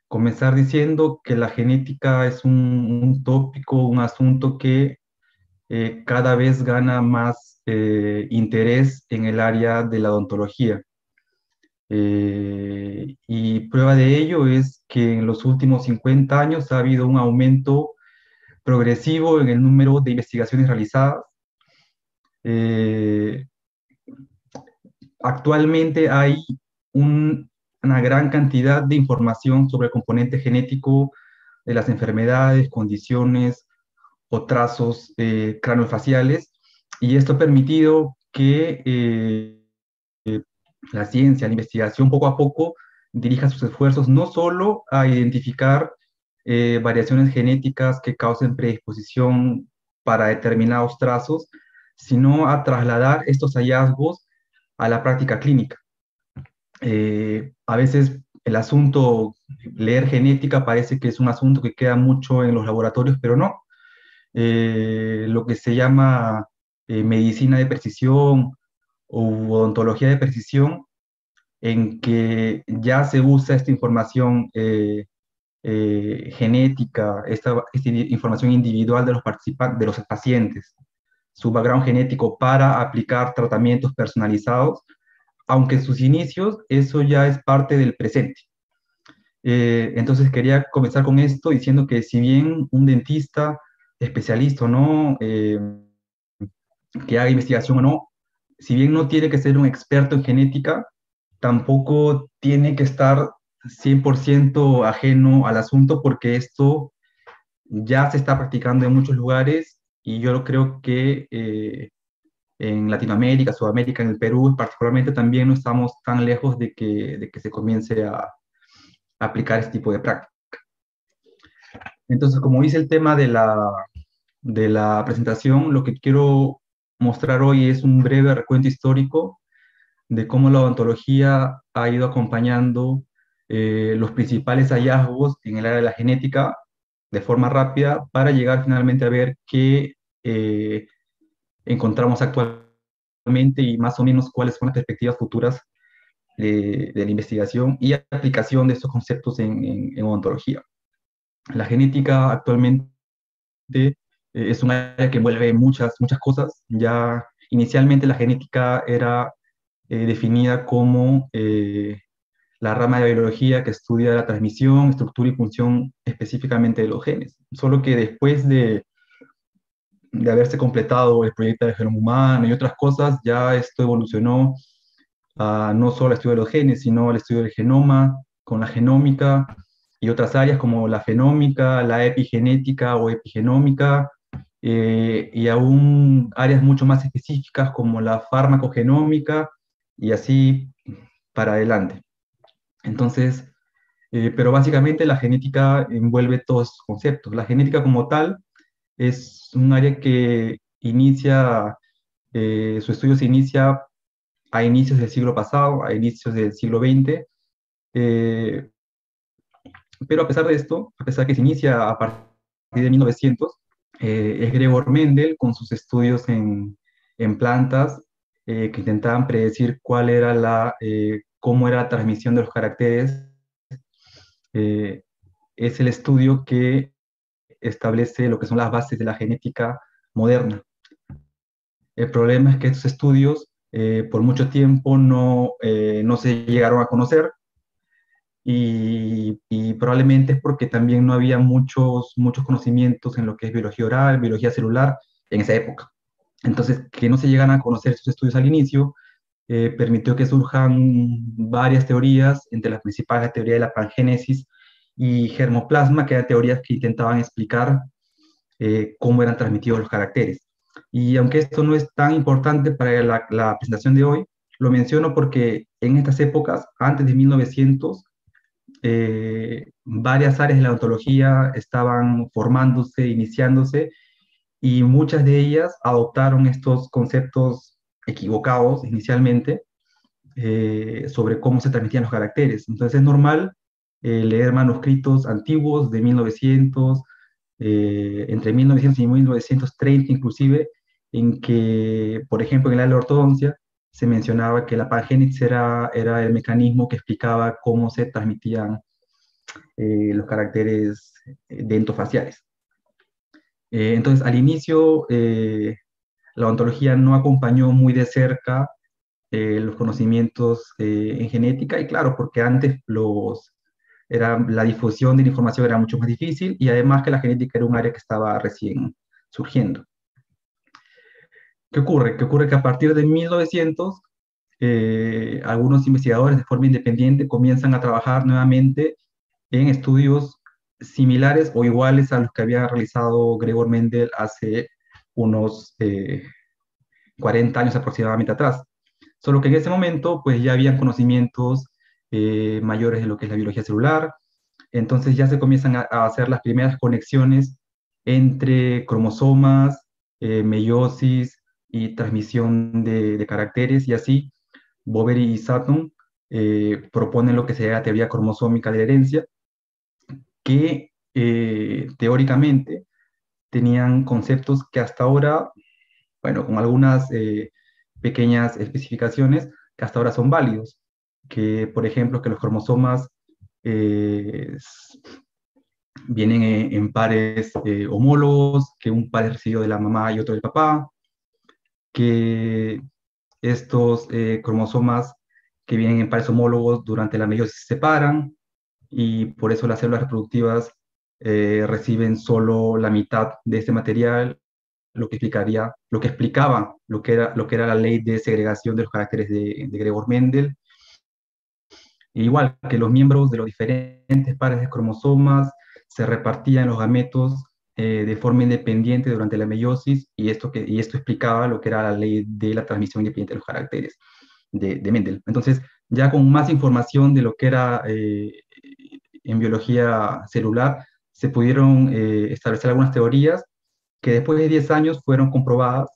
comenzar diciendo que la genética es un tópico, un asunto que cada vez gana más interés en el área de la odontología. Y prueba de ello es que en los últimos 50 años ha habido un aumento progresivo en el número de investigaciones realizadas. Eh, Actualmente hay una gran cantidad de información sobre el componente genético de las enfermedades, condiciones o trazos craneofaciales, y esto ha permitido que la ciencia, la investigación poco a poco dirija sus esfuerzos no solo a identificar variaciones genéticas que causen predisposición para determinados trazos, sino a trasladar estos hallazgos a la práctica clínica. A veces el asunto, leer genética parece que es un asunto que queda mucho en los laboratorios, pero no. Lo que se llama medicina de precisión o odontología de precisión, en que ya se usa esta información genética, esta información individual de los participantes, de los pacientes, su background genético para aplicar tratamientos personalizados, aunque en sus inicios eso ya es parte del presente. Entonces quería comenzar con esto diciendo que si bien un dentista especialista o no, que haga investigación o no, si bien no tiene que ser un experto en genética, tampoco tiene que estar 100% ajeno al asunto, porque esto ya se está practicando en muchos lugares, y yo creo que en Latinoamérica, Sudamérica, en el Perú particularmente, también no estamos tan lejos de que se comience a aplicar este tipo de práctica. Entonces, como dice el tema de la presentación, lo que quiero mostrar hoy es un breve recuento histórico de cómo la odontología ha ido acompañando los principales hallazgos en el área de la genética de forma rápida, para llegar finalmente a ver qué encontramos actualmente y más o menos cuáles son las perspectivas futuras de la investigación y aplicación de estos conceptos en odontología. La genética actualmente es un área que envuelve muchas cosas. Ya inicialmente la genética era definida como la rama de biología que estudia la transmisión, estructura y función específicamente de los genes. Solo que después de haberse completado el proyecto del genoma humano y otras cosas, ya esto evolucionó a no solo el estudio de los genes, sino el estudio del genoma, con la genómica y otras áreas como la fenómica, la epigenética o epigenómica, y aún áreas mucho más específicas como la farmacogenómica, y así para adelante. Entonces, pero básicamente la genética envuelve todos estos conceptos. La genética como tal es un área que inicia, su estudio se inicia a inicios del siglo pasado, a inicios del siglo XX, eh, pero a pesar de esto, a pesar que se inicia a partir de 1900, es Gregor Mendel con sus estudios en plantas, que intentaban predecir cómo era la transmisión de los caracteres. eh, es el estudio que establece lo que son las bases de la genética moderna. El problema es que estos estudios por mucho tiempo no se llegaron a conocer, y probablemente es porque también no había muchos conocimientos en lo que es biología oral, biología celular en esa época. Entonces, que no se llegan a conocer estos estudios al inicio permitió que surjan varias teorías, entre las principales la teoría de la pangénesis y germoplasma, que eran teorías que intentaban explicar cómo eran transmitidos los caracteres. Y aunque esto no es tan importante para la presentación de hoy, lo menciono porque en estas épocas, antes de 1900, varias áreas de la odontología estaban formándose, iniciándose, y muchas de ellas adoptaron estos conceptos equivocados inicialmente sobre cómo se transmitían los caracteres. Entonces es normal leer manuscritos antiguos de 1900, entre 1900 y 1930 inclusive, en que, por ejemplo, en el área de la ortodoncia, se mencionaba que la pangénesis era el mecanismo que explicaba cómo se transmitían los caracteres dentofaciales. Entonces, al inicio, la ontología no acompañó muy de cerca los conocimientos en genética, y claro, porque antes la difusión de la información era mucho más difícil, y además que la genética era un área que estaba recién surgiendo. ¿Qué ocurre? Que ocurre que a partir de 1900, algunos investigadores de forma independiente comienzan a trabajar nuevamente en estudios similares o iguales a los que había realizado Gregor Mendel hace unos 40 años aproximadamente atrás. Solo que en ese momento pues ya habían conocimientos mayores de lo que es la biología celular, entonces ya se comienzan a hacer las primeras conexiones entre cromosomas, meiosis y transmisión de caracteres, y así Boveri y Sutton proponen lo que sería la teoría cromosómica de la herencia, que teóricamente tenían conceptos que hasta ahora, bueno, con algunas pequeñas especificaciones, que hasta ahora son válidos, que por ejemplo que los cromosomas eh, vienen en pares homólogos, que un par es recibido de la mamá y otro del papá, que estos cromosomas que vienen en pares homólogos durante la meiosis se separan, y por eso las células reproductivas reciben solo la mitad de este material, lo que explicaba lo que era la ley de segregación de los caracteres de Gregor Mendel. Igual que los miembros de los diferentes pares de cromosomas se repartían los gametos de forma independiente durante la meiosis, y esto explicaba lo que era la ley de la transmisión independiente de los caracteres de Mendel. Entonces, ya con más información de lo que era en biología celular, se pudieron establecer algunas teorías que después de 10 años fueron comprobadas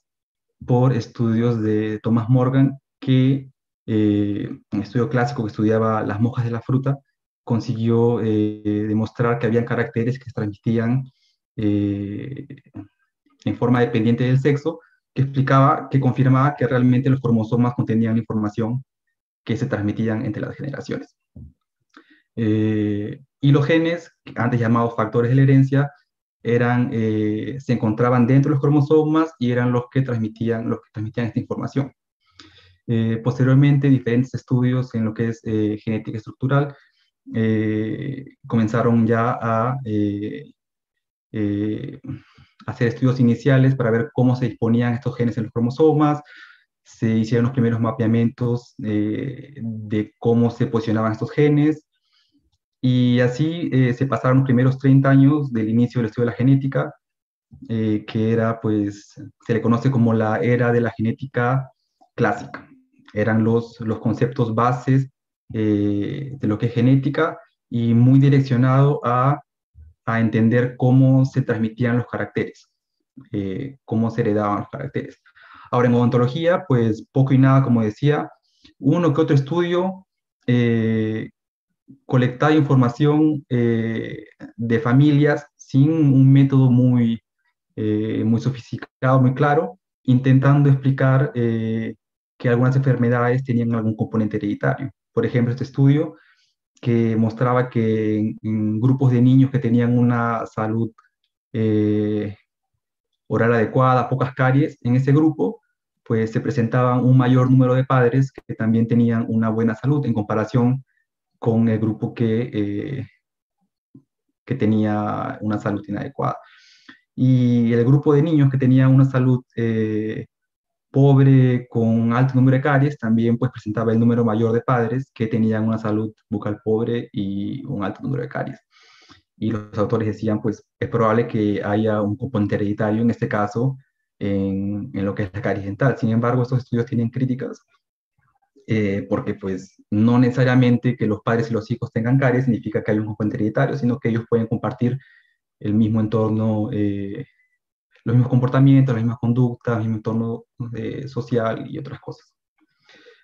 por estudios de Thomas Morgan, que un estudio clásico que estudiaba las mojas de la fruta, consiguió demostrar que habían caracteres que se transmitían eh, en forma dependiente del sexo, que confirmaba que realmente los cromosomas contenían información que se transmitían entre las generaciones. Y los genes, antes llamados factores de la herencia, se encontraban dentro de los cromosomas y eran los que transmitían esta información. Posteriormente, diferentes estudios en lo que es genética estructural comenzaron ya a eh, hacer estudios iniciales para ver cómo se disponían estos genes en los cromosomas. Se hicieron los primeros mapeamientos de cómo se posicionaban estos genes, y así se pasaron los primeros 30 años del inicio del estudio de la genética, que era, pues, se le conoce como la era de la genética clásica. Eran los conceptos bases de lo que es genética, y muy direccionado a entender cómo se transmitían los caracteres, cómo se heredaban los caracteres. Ahora, en odontología, pues poco y nada, como decía, uno que otro estudio, colectar información de familias sin un método muy sofisticado, muy claro, intentando explicar que algunas enfermedades tenían algún componente hereditario. Por ejemplo, este estudio que mostraba que en grupos de niños que tenían una salud eh, oral adecuada, pocas caries, en ese grupo, pues se presentaban un mayor número de padres que también tenían una buena salud en comparación con el grupo que tenía una salud inadecuada. Y el grupo de niños que tenía una salud pobre con alto número de caries también pues presentaba el número mayor de padres que tenían una salud bucal pobre y un alto número de caries. Y los autores decían, pues es probable que haya un componente hereditario en este caso en lo que es la caries dental. Sin embargo, estos estudios tienen críticas porque pues no necesariamente que los padres y los hijos tengan caries significa que hay un componente hereditario, sino que ellos pueden compartir el mismo entorno, los mismos comportamientos, las mismas conductas, el mismo entorno social y otras cosas.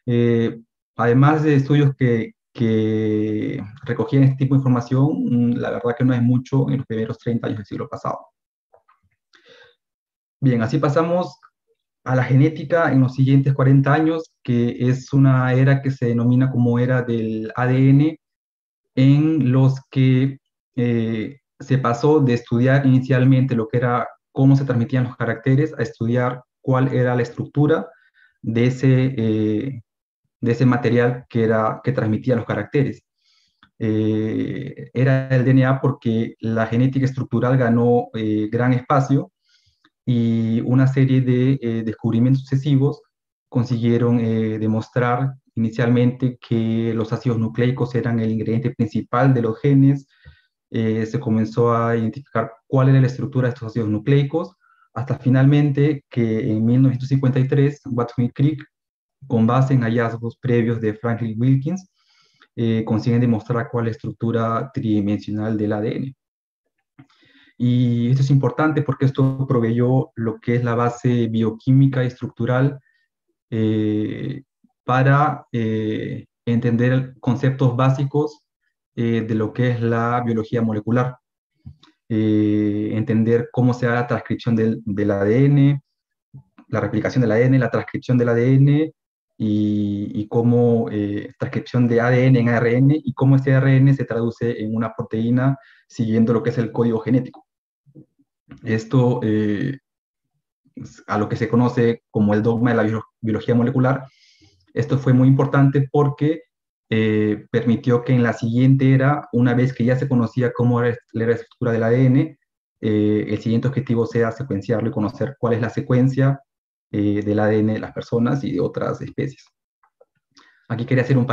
Eh, Además de estudios que recogían este tipo de información, la verdad que no hay mucho en los primeros 30 años del siglo pasado. Bien, así pasamos a la genética en los siguientes 40 años, que es una era que se denomina como era del ADN, en los que se pasó de estudiar inicialmente lo que era cómo se transmitían los caracteres a estudiar cuál era la estructura de de ese material que transmitía los caracteres. Era el DNA porque la genética estructural ganó gran espacio y una serie de descubrimientos sucesivos consiguieron demostrar inicialmente que los ácidos nucleicos eran el ingrediente principal de los genes. Se comenzó a identificar cuál era la estructura de estos ácidos nucleicos, hasta finalmente que en 1953 Watson y Crick, con base en hallazgos previos de Franklin Wilkins, consiguen demostrar cuál es la estructura tridimensional del ADN. Y esto es importante porque esto proveyó lo que es la base bioquímica y estructural eh, para entender conceptos básicos de lo que es la biología molecular. Entender cómo se da la transcripción del ADN, la replicación del ADN, la transcripción del ADN y cómo transcripción de ADN en ARN y cómo este ARN se traduce en una proteína siguiendo lo que es el código genético. Esto a lo que se conoce como el dogma de la biología molecular. Esto fue muy importante porque permitió que en la siguiente era, una vez que ya se conocía cómo era la estructura del ADN, el siguiente objetivo sea secuenciarlo y conocer cuál es la secuencia del ADN de las personas y de otras especies. Aquí quería hacer un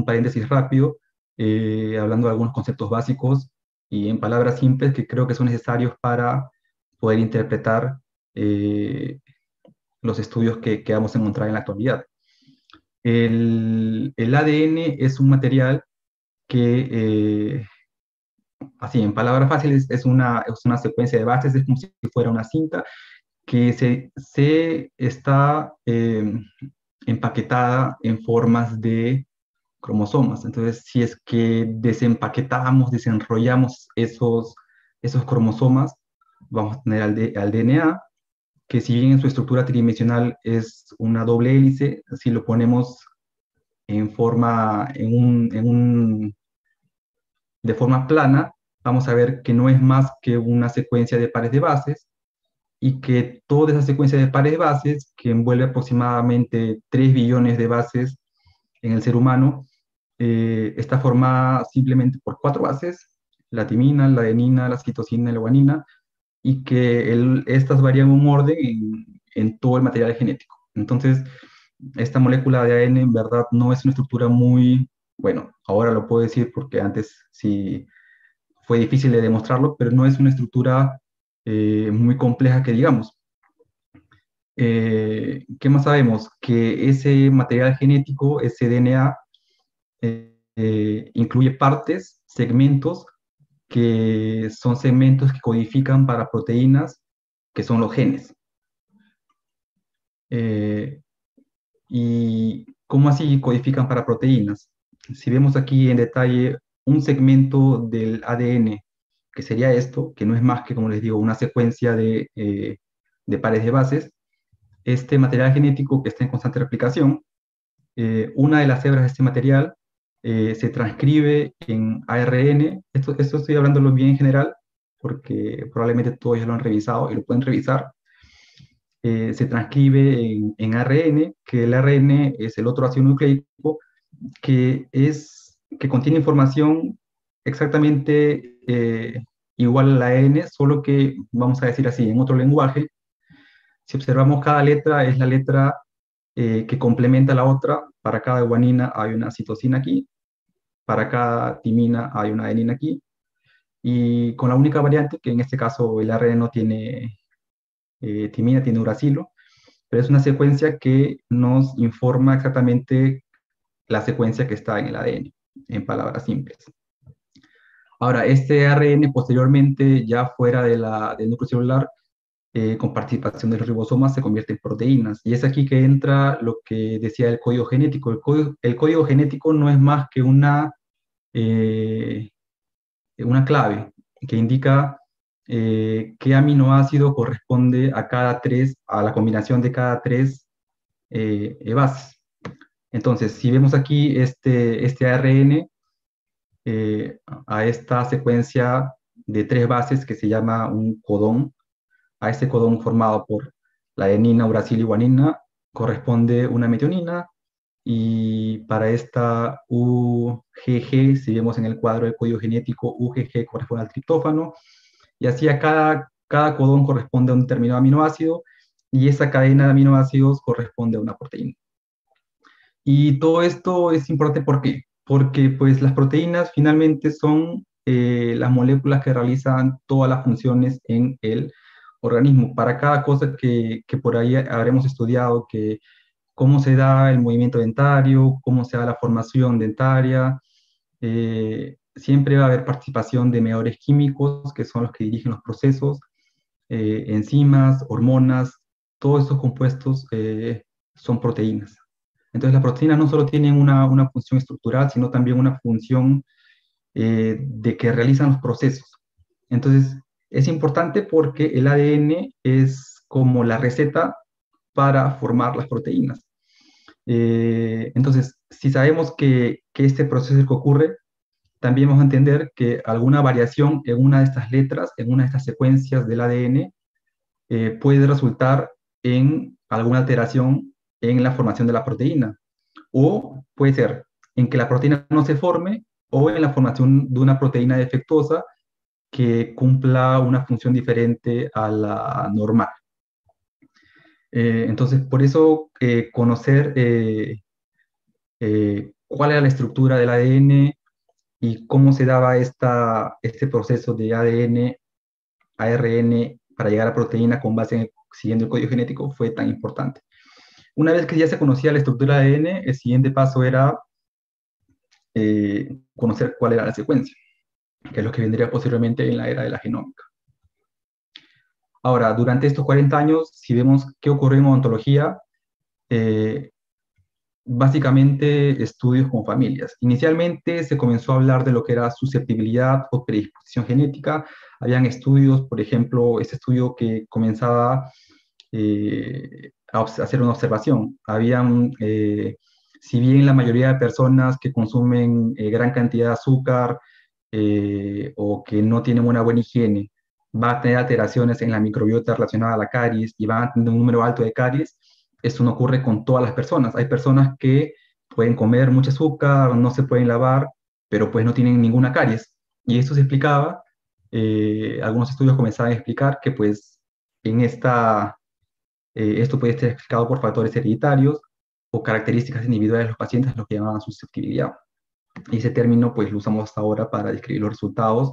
paréntesis rápido, hablando de algunos conceptos básicos y en palabras simples que creo que son necesarios para poder interpretar los estudios que vamos a encontrar en la actualidad. El ADN es un material que, así en palabras fáciles, es una secuencia de bases, es como si fuera una cinta que se está empaquetada en formas de cromosomas. Entonces, si es que desempaquetamos, desenrollamos esos cromosomas, vamos a tener al DNA, que si bien en su estructura tridimensional es una doble hélice, si lo ponemos en forma, de forma plana, vamos a ver que no es más que una secuencia de pares de bases y que toda esa secuencia de pares de bases, que envuelve aproximadamente 3 billones de bases en el ser humano, está formada simplemente por 4 bases, la timina, la adenina, la citosina y la guanina, y que estas varían un orden en todo el material genético. Entonces, esta molécula de ADN en verdad no es una estructura muy, bueno, ahora lo puedo decir porque antes sí fue difícil de demostrarlo, pero no es una estructura muy compleja que digamos. ¿Qué más sabemos? Que ese material genético, ese DNA, incluye partes, segmentos, que son segmentos que codifican para proteínas, que son los genes. Eh, ¿Y cómo así codifican para proteínas? Si vemos aquí en detalle un segmento del ADN, que sería esto, que no es más que, como les digo, una secuencia de pares de bases, este material genético que está en constante replicación, una de las hebras de este material se transcribe en ARN. Esto estoy hablándolo bien en general, porque probablemente todos ya lo han revisado y lo pueden revisar. Se transcribe en ARN, que el ARN es el otro ácido nucleico que contiene información exactamente igual al ADN, solo que, vamos a decir así, en otro lenguaje. Si observamos cada letra, es la letra que complementa a la otra. Para cada guanina hay una citosina aquí, para cada timina hay una adenina aquí, y con la única variante que en este caso el ARN no tiene timina, tiene uracilo, pero es una secuencia que nos informa exactamente la secuencia que está en el ADN, en palabras simples. Ahora, este ARN posteriormente, ya fuera del núcleo celular, con participación de los ribosomas, se convierte en proteínas. Y es aquí que entra lo que decía el código genético. El código genético no es más que una clave que indica qué aminoácido corresponde a a la combinación de cada tres bases. Entonces, si vemos aquí este ARN, a esta secuencia de tres bases que se llama un codón, a este codón formado por la adenina, uracil y guanina, corresponde una metionina, y para esta UGG, si vemos en el cuadro del código genético, UGG corresponde al triptófano, y así a cada codón corresponde a un determinado aminoácido, y esa cadena de aminoácidos corresponde a una proteína. Y todo esto es importante, ¿por qué? Porque pues las proteínas finalmente son las moléculas que realizan todas las funciones en el organismo. Para cada cosa que por ahí habremos estudiado, que cómo se da el movimiento dentario, cómo se da la formación dentaria, siempre va a haber participación de mediadores químicos, que son los que dirigen los procesos, enzimas, hormonas, todos estos compuestos son proteínas. Entonces las proteínas no solo tienen una función estructural, sino también una función de que realizan los procesos. Entonces es importante porque el ADN es como la receta para formar las proteínas. Entonces, si sabemos que este proceso es el que ocurre, también vamos a entender que alguna variación en una de estas letras, en una de estas secuencias del ADN, puede resultar en alguna alteración en la formación de la proteína. O puede ser en que la proteína no se forme, o en la formación de una proteína defectuosa que cumpla una función diferente a la normal. Entonces, por eso conocer cuál era la estructura del ADN y cómo se daba este proceso de ADN, ARN para llegar a proteína con base siguiendo el código genético fue tan importante. Una vez que ya se conocía la estructura de ADN, el siguiente paso era conocer cuál era la secuencia, que es lo que vendría posteriormente en la era de la genómica. Ahora, durante estos 40 años, si vemos qué ocurrió en odontología, eh, básicamente estudios con familias. Inicialmente se comenzó a hablar de lo que era susceptibilidad o predisposición genética. Habían estudios, por ejemplo, este estudio que comenzaba a hacer una observación. Habían, si bien la mayoría de personas que consumen gran cantidad de azúcar o que no tienen una buena higiene, va a tener alteraciones en la microbiota relacionada a la caries y van a tener un número alto de caries, eso no ocurre con todas las personas. Hay personas que pueden comer mucho azúcar, no se pueden lavar, pero pues no tienen ninguna caries. Y esto se explicaba, algunos estudios comenzaban a explicar que pues en esto puede ser explicado por factores hereditarios o características individuales de los pacientes, lo que llamaban susceptibilidad. Y ese término pues lo usamos hasta ahora para describir los resultados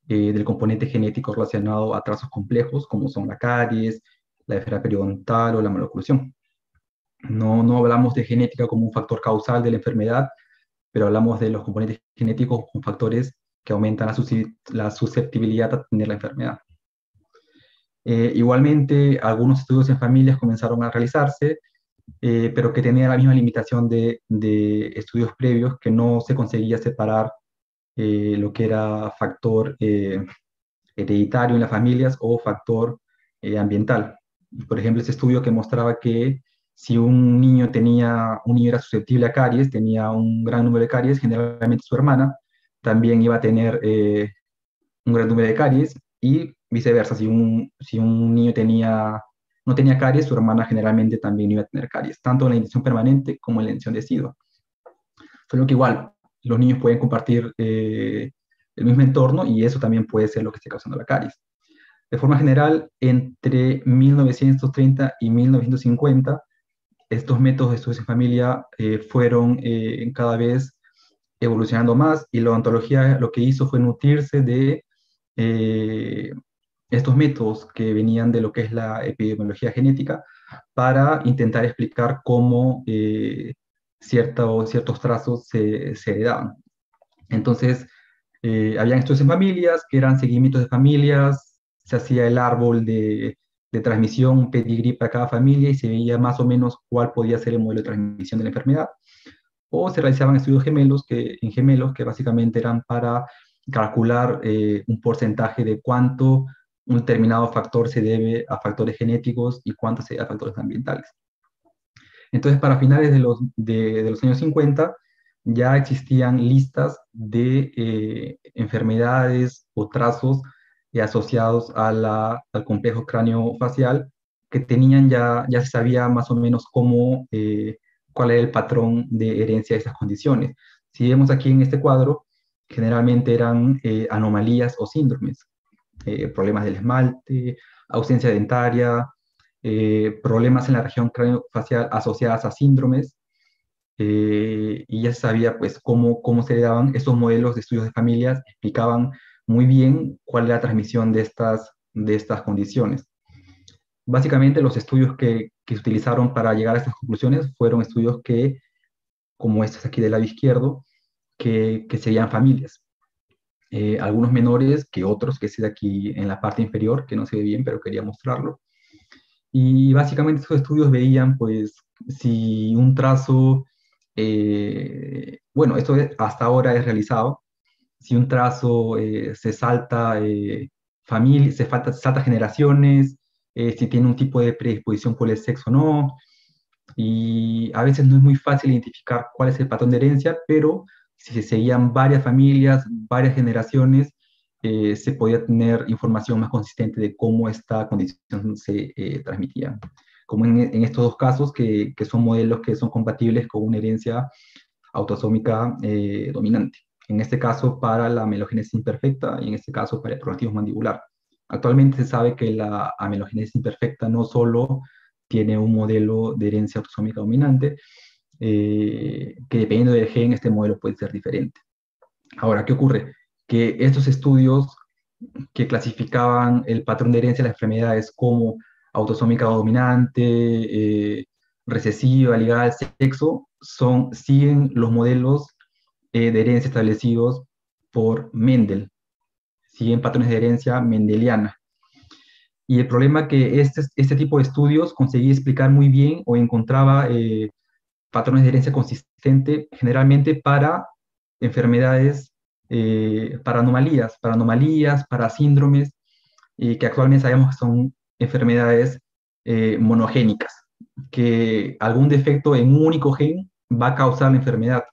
del componente genético relacionado a trazos complejos, como son la caries, la enfermedad periodontal o la maloclusión. No hablamos de genética como un factor causal de la enfermedad, pero hablamos de los componentes genéticos como factores que aumentan la susceptibilidad a tener la enfermedad. Igualmente, algunos estudios en familias comenzaron a realizarse, pero que tenían la misma limitación de estudios previos, que no se conseguía separar lo que era factor hereditario en las familias o factor ambiental. Por ejemplo, ese estudio que mostraba que si un niño era susceptible a caries, tenía un gran número de caries, generalmente su hermana también iba a tener un gran número de caries, y viceversa, si un niño no tenía caries, su hermana generalmente también iba a tener caries, tanto en la inyección permanente como en la inyección decidua. Solo que igual, los niños pueden compartir el mismo entorno, y eso también puede ser lo que esté causando la caries. De forma general, entre 1930 y 1950, estos métodos de estudios en familia fueron cada vez evolucionando más, y la odontología lo que hizo fue nutrirse de eh, estos métodos que venían de lo que es la epidemiología genética, para intentar explicar cómo ciertos trazos se heredaban. Entonces, habían estudios en familias, que eran seguimientos de familias, se hacía el árbol de transmisión, un pedigrí para cada familia, y se veía más o menos cuál podía ser el modelo de transmisión de la enfermedad. O se realizaban estudios en gemelos, que básicamente eran para calcular un porcentaje de cuánto un determinado factor se debe a factores genéticos y cuánto se debe a factores ambientales. Entonces, para finales de los años 50, ya existían listas de enfermedades o trazos asociados al complejo cráneo-facial que tenían ya se sabía más o menos cuál era el patrón de herencia de esas condiciones. Si vemos aquí en este cuadro, generalmente eran anomalías o síndromes, problemas del esmalte, ausencia dentaria, problemas en la región craneofacial asociadas a síndromes, y ya se sabía pues cómo se le daban esos modelos de estudios de familias, explicaban muy bien cuál era la transmisión de estas condiciones. Básicamente los estudios que se utilizaron para llegar a estas conclusiones fueron estudios como estos aquí del lado izquierdo, que seguían familias. Algunos menores que otros, que es de aquí en la parte inferior, que no se ve bien, pero quería mostrarlo. Y básicamente estos estudios veían, pues, si un trazo, bueno, hasta ahora es realizado, si un trazo se salta salta generaciones, si tiene un tipo de predisposición por el sexo o no, y a veces no es muy fácil identificar cuál es el patrón de herencia, pero si se seguían varias familias, varias generaciones, se podía tener información más consistente de cómo esta condición se transmitía. Como en estos dos casos, que son modelos que son compatibles con una herencia autosómica dominante. En este caso para la amelogénesis imperfecta y en este caso para el prognatismo mandibular. Actualmente se sabe que la amelogénesis imperfecta no solo tiene un modelo de herencia autosómica dominante, que dependiendo del gen, este modelo puede ser diferente. Ahora, ¿qué ocurre? Que estos estudios que clasificaban el patrón de herencia de las enfermedades como autosómica dominante, recesiva, ligada al sexo, siguen los modelos de herencia establecidos por Mendel, siguen patrones de herencia mendeliana. Y el problema que este tipo de estudios conseguía explicar muy bien o encontraba patrones de herencia consistente generalmente para enfermedades, para síndromes, que actualmente sabemos que son enfermedades monogénicas, que algún defecto en un único gen va a causar la enfermedad.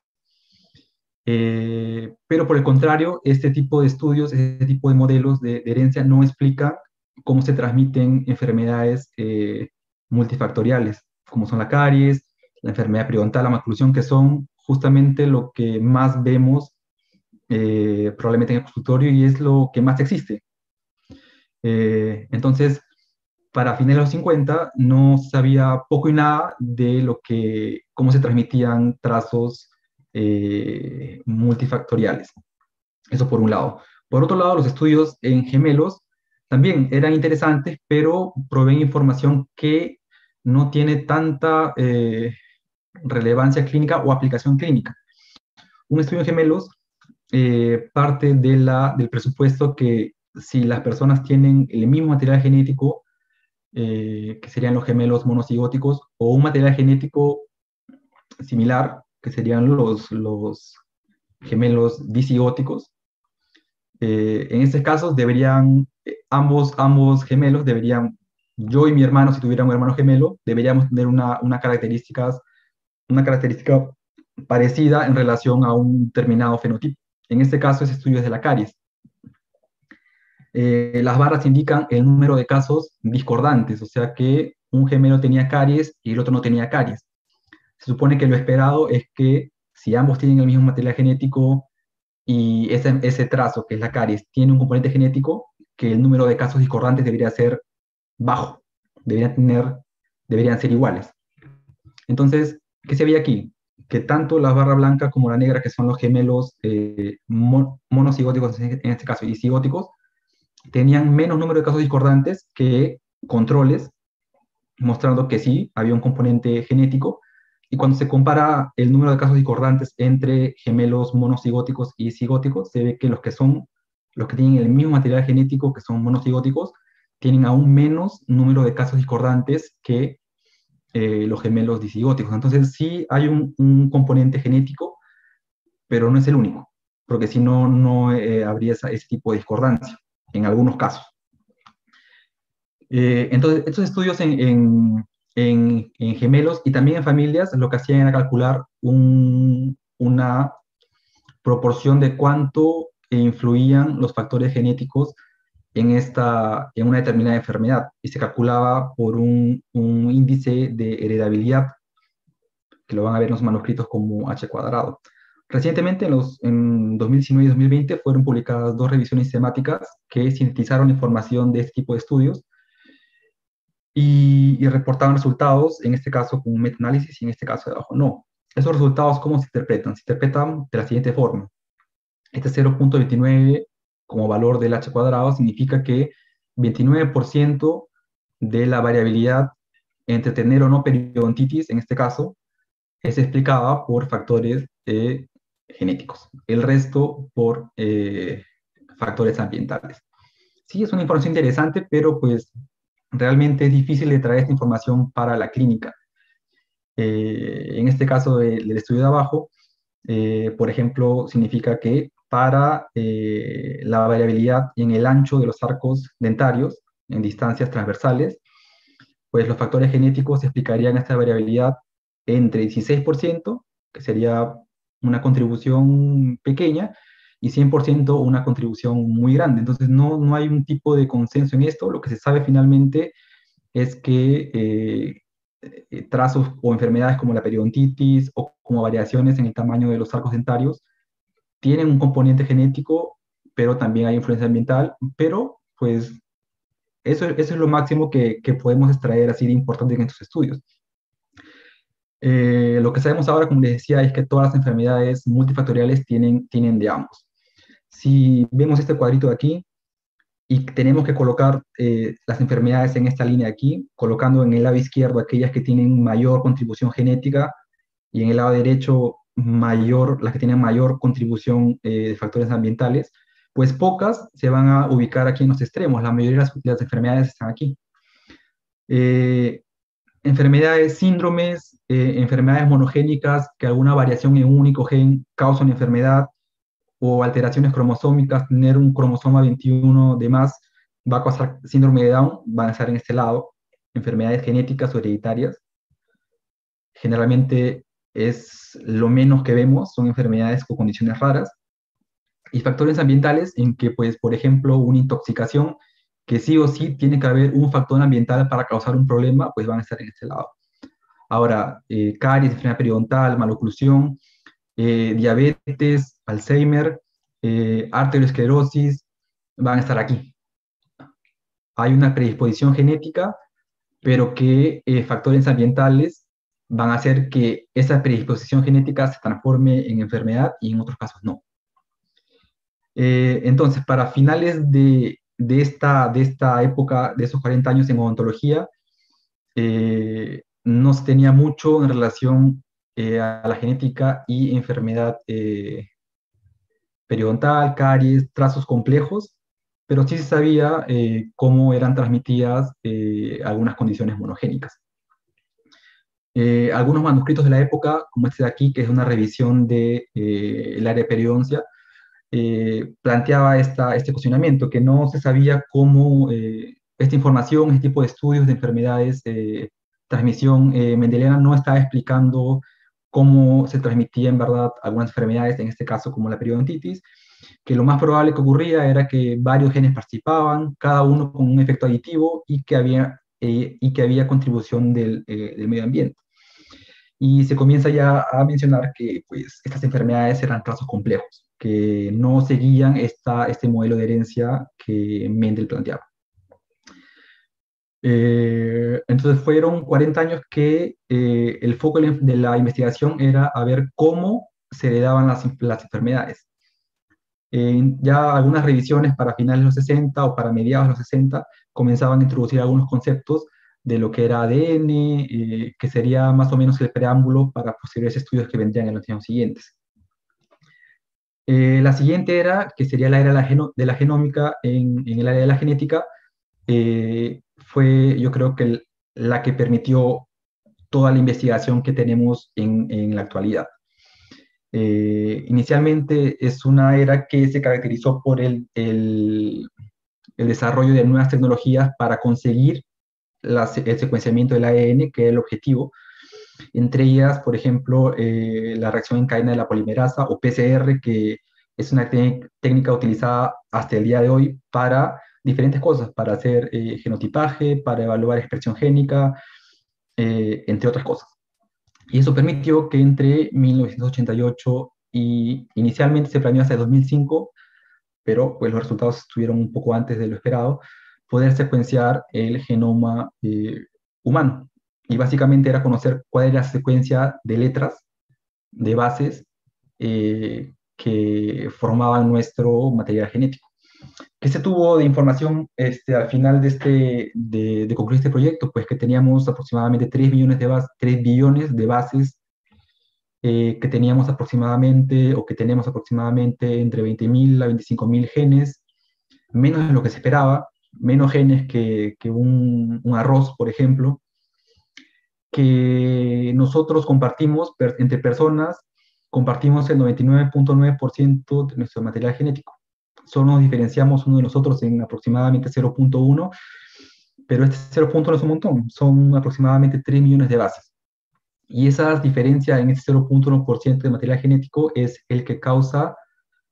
Pero por el contrario, este tipo de estudios, este tipo de modelos de herencia no explica cómo se transmiten enfermedades multifactoriales, como son la caries, la enfermedad periodontal, la maclusión, que son justamente lo que más vemos probablemente en el consultorio y es lo que más existe. Entonces, para fines de los 50 no sabía poco y nada de cómo se transmitían trazos multifactoriales. Eso por un lado. Por otro lado, los estudios en gemelos también eran interesantes, pero proveen información que no tiene tanta relevancia clínica o aplicación clínica. Un estudio en gemelos parte del presupuesto que si las personas tienen el mismo material genético, que serían los gemelos monocigóticos, o un material genético similar, que serían los gemelos disigóticos, en este caso ambos gemelos deberían, yo y mi hermano, si tuviera un hermano gemelo, deberíamos tener una característica parecida en relación a un determinado fenotipo. En este caso, ese estudio es de la caries. Las barras indican el número de casos discordantes, o sea que un gemelo tenía caries y el otro no tenía caries. Se supone que lo esperado es que si ambos tienen el mismo material genético y ese trazo, que es la caries, tiene un componente genético, que el número de casos discordantes debería ser bajo, deberían ser iguales. Entonces, ¿qué se ve aquí? Que tanto la barra blanca como la negra, que son los gemelos monocigóticos en este caso y cigóticos, tenían menos número de casos discordantes que controles, mostrando que sí, había un componente genético. Y cuando se compara el número de casos discordantes entre gemelos monocigóticos y cigóticos, se ve que los que tienen el mismo material genético, que son monocigóticos, tienen aún menos número de casos discordantes que los gemelos disigóticos. Entonces sí hay un componente genético, pero no es el único, porque si no, no habría ese tipo de discordancia en algunos casos. Entonces, estos estudios en gemelos y también en familias lo que hacían era calcular una proporción de cuánto influían los factores genéticos en una determinada enfermedad y se calculaba por un índice de heredabilidad, que lo van a ver en los manuscritos como H cuadrado. Recientemente, en 2019 y 2020, fueron publicadas dos revisiones sistemáticas que sintetizaron información de este tipo de estudios y reportaban resultados, en este caso con un metaanálisis y en este caso de abajo no. Esos resultados, ¿cómo se interpretan? Se interpretan de la siguiente forma. Este 0,29 como valor del H cuadrado significa que 29% de la variabilidad entre tener o no periodontitis, en este caso, es explicada por factores genéticos. El resto por factores ambientales. Sí, es una información interesante, pero pues realmente es difícil de traer esta información para la clínica. En este caso del estudio de abajo, por ejemplo, significa que para la variabilidad en el ancho de los arcos dentarios en distancias transversales, pues los factores genéticos explicarían esta variabilidad entre 16%, que sería una contribución pequeña, y 100% una contribución muy grande. Entonces no hay un tipo de consenso en esto. Lo que se sabe finalmente es que trazos o enfermedades como la periodontitis o como variaciones en el tamaño de los arcos dentarios tienen un componente genético, pero también hay influencia ambiental, pero pues eso es lo máximo que podemos extraer así de importante en estos estudios. Lo que sabemos ahora, como les decía, es que todas las enfermedades multifactoriales tienen de ambos. Si vemos este cuadrito de aquí y tenemos que colocar las enfermedades en esta línea de aquí, colocando en el lado izquierdo aquellas que tienen mayor contribución genética y en el lado derecho las que tienen mayor contribución de factores ambientales, pues pocas se van a ubicar aquí en los extremos. La mayoría de las enfermedades están aquí. Eh, Enfermedades, síndromes, enfermedades monogénicas, que alguna variación en un único gen causa una enfermedad, o alteraciones cromosómicas, tener un cromosoma 21 de más, va a causar síndrome de Down, van a estar en este lado, enfermedades genéticas o hereditarias. Generalmente es lo menos que vemos, son enfermedades o condiciones raras. Y factores ambientales en que, pues, por ejemplo, una intoxicación, que sí o sí tiene que haber un factor ambiental para causar un problema, pues van a estar en este lado. Ahora, caries, enfermedad periodontal, maloclusión, diabetes, Alzheimer, arteriosclerosis, van a estar aquí. Hay una predisposición genética, pero que factores ambientales van a hacer que esa predisposición genética se transforme en enfermedad y en otros casos no. Entonces, para finales de esta época, de esos 40 años en odontología, no se tenía mucho en relación a la genética y enfermedad periodontal, caries, trazos complejos, pero sí se sabía cómo eran transmitidas algunas condiciones monogénicas. Algunos manuscritos de la época, como este de aquí, que es una revisión del área de periodoncia, planteaba este cuestionamiento, que no se sabía cómo esta información, este tipo de estudios de enfermedades, transmisión mendeliana, no estaba explicando cómo se transmitía en verdad algunas enfermedades, en este caso como la periodontitis, que lo más probable que ocurría era que varios genes participaban, cada uno con un efecto aditivo y que había contribución del medio ambiente. Y se comienza ya a mencionar que pues, estas enfermedades eran trazos complejos, que no seguían este modelo de herencia que Mendel planteaba. Entonces fueron 40 años que el foco de la investigación era a ver cómo se heredaban las enfermedades. Ya algunas revisiones para finales de los 60 o para mediados de los 60 comenzaban a introducir algunos conceptos de lo que era ADN, que sería más o menos el preámbulo para posteriores estudios que vendrían en los años siguientes. La siguiente era, que sería la era de la genómica en el área de la genética, fue yo creo que la que permitió toda la investigación que tenemos en la actualidad. Inicialmente es una era que se caracterizó por el desarrollo de nuevas tecnologías para conseguir el secuenciamiento del ADN, que es el objetivo. Entre ellas, por ejemplo, la reacción en cadena de la polimerasa o PCR, que es una técnica utilizada hasta el día de hoy para diferentes cosas, para hacer genotipaje, para evaluar expresión génica, entre otras cosas. Y eso permitió que entre 1988 y inicialmente se planeó hasta 2005, pero pues los resultados estuvieron un poco antes de lo esperado, poder secuenciar el genoma humano. Y básicamente era conocer cuál era la secuencia de letras, de bases que formaban nuestro material genético. ¿Qué se tuvo de información al final de concluir este proyecto? Pues que teníamos aproximadamente 3 billones de, 3 billones de bases, que teníamos aproximadamente, o que tenemos aproximadamente entre 20.000 a 25.000 genes, menos de lo que se esperaba, menos genes que un arroz, por ejemplo, que nosotros compartimos entre personas, compartimos el 99.9% de nuestro material genético. Solo nos diferenciamos uno de los otros en aproximadamente 0.1, pero este 0. No es un montón, son aproximadamente 3 millones de bases. Y esa diferencia en ese 0.1% de material genético es el que causa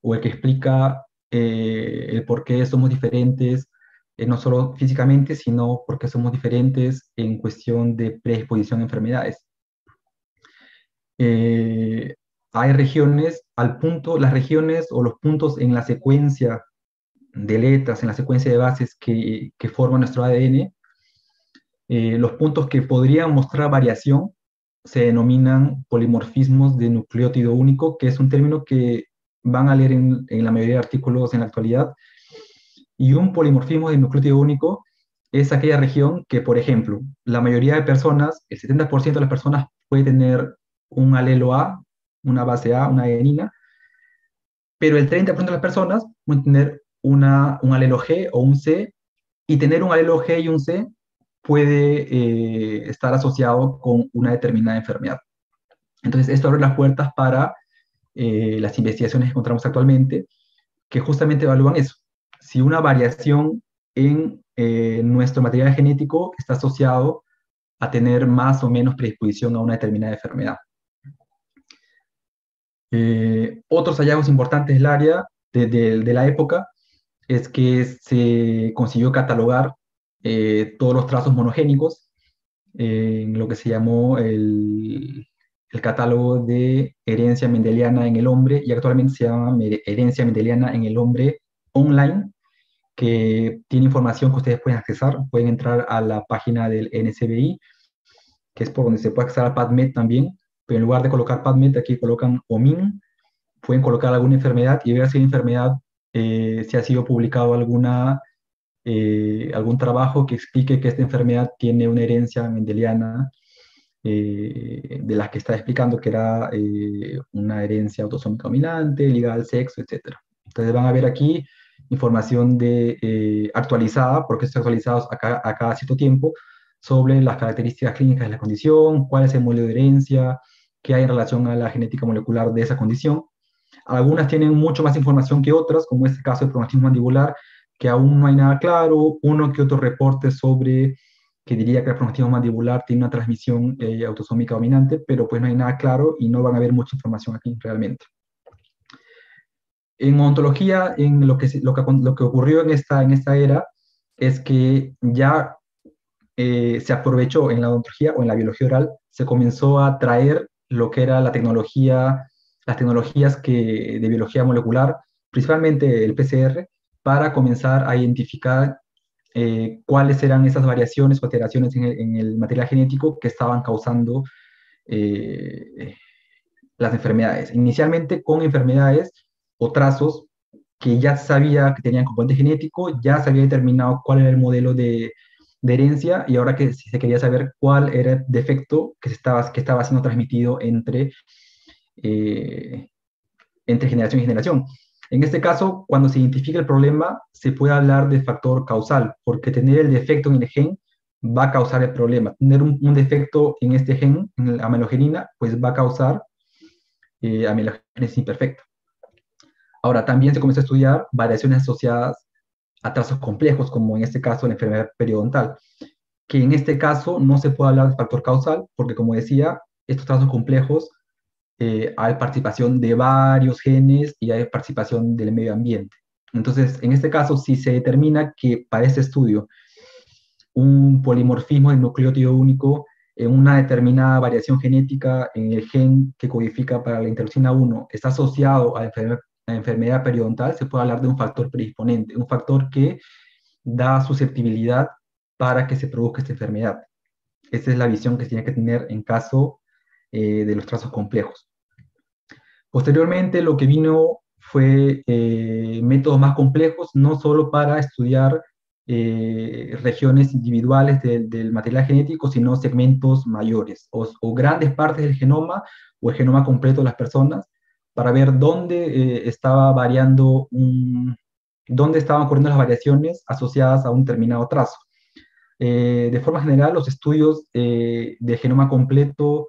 o el que explica el por qué somos diferentes, no solo físicamente, sino porque somos diferentes en cuestión de predisposición a enfermedades. Hay regiones, las regiones o los puntos en la secuencia de letras, en la secuencia de bases que forman nuestro ADN, los puntos que podrían mostrar variación se denominan polimorfismos de nucleótido único, que es un término que van a leer en la mayoría de artículos en la actualidad. Y un polimorfismo de nucleótido único es aquella región que, por ejemplo, la mayoría de personas, el 70% de las personas puede tener un alelo A, una base A, una adenina, pero el 30% de las personas pueden tener un alelo G o un C, y tener un alelo G y un C puede estar asociado con una determinada enfermedad. Entonces, esto abre las puertas para las investigaciones que encontramos actualmente, que justamente evalúan eso. Si una variación en nuestro material genético está asociado a tener más o menos predisposición a una determinada enfermedad. Otros hallazgos importantes del área de la época es que se consiguió catalogar todos los trazos monogénicos en lo que se llamó el catálogo de herencia mendeliana en el hombre, y actualmente se llama herencia mendeliana en el hombre online, que tiene información que ustedes pueden accesar. Pueden entrar a la página del NCBI, que es por donde se puede acceder a PubMed también, pero en lugar de colocar PubMed, aquí colocan OMIN, pueden colocar alguna enfermedad y ver si la enfermedad, si ha sido publicado algún trabajo que explique que esta enfermedad tiene una herencia mendeliana, de las que está explicando que era una herencia autosómica dominante, ligada al sexo, etc. Entonces van a ver aquí información actualizada, porque está actualizada a cada cierto tiempo, sobre las características clínicas de la condición, cuál es el modelo de herencia, qué hay en relación a la genética molecular de esa condición. Algunas tienen mucho más información que otras, como este caso del prognatismo mandibular, que aún no hay nada claro, uno que otro reporte sobre que diría que el prognatismo mandibular tiene una transmisión autosómica dominante, pero pues no hay nada claro y no van a haber mucha información aquí realmente. En ontología, lo que ocurrió en esta era es que ya se aprovechó en la odontología o en la biología oral, se comenzó a traer lo que era las tecnologías de biología molecular, principalmente el PCR, para comenzar a identificar cuáles eran esas variaciones o alteraciones en el material genético que estaban causando las enfermedades. Inicialmente con enfermedades o trazos que ya sabía que tenían componente genético, ya se había determinado cuál era el modelo de herencia, y ahora que se quería saber cuál era el defecto que estaba siendo transmitido eh, entre generación y generación. En este caso, cuando se identifica el problema, se puede hablar de factor causal, porque tener el defecto en el gen va a causar el problema. Tener un defecto en este gen, en la amelogenina, pues va a causar amelogénesis imperfecta. Ahora, también se comenzó a estudiar variaciones asociadas a trazos complejos, como en este caso la enfermedad periodontal, que en este caso no se puede hablar de factor causal, porque como decía, estos trazos complejos hay participación de varios genes y hay participación del medio ambiente. Entonces, en este caso, si se determina que para este estudio un polimorfismo del nucleótido único en una determinada variación genética en el gen que codifica para la interleucina 1 está asociado a la enfermedad periodontal, se puede hablar de un factor predisponente, un factor que da susceptibilidad para que se produzca esta enfermedad. Esa es la visión que se tiene que tener en caso de los trazos complejos. Posteriormente, lo que vino fue métodos más complejos, no solo para estudiar regiones individuales del material genético, sino segmentos mayores o grandes partes del genoma o el genoma completo de las personas, para ver dónde estaba variando dónde estaban ocurriendo las variaciones asociadas a un determinado trazo. De forma general, los estudios de genoma completo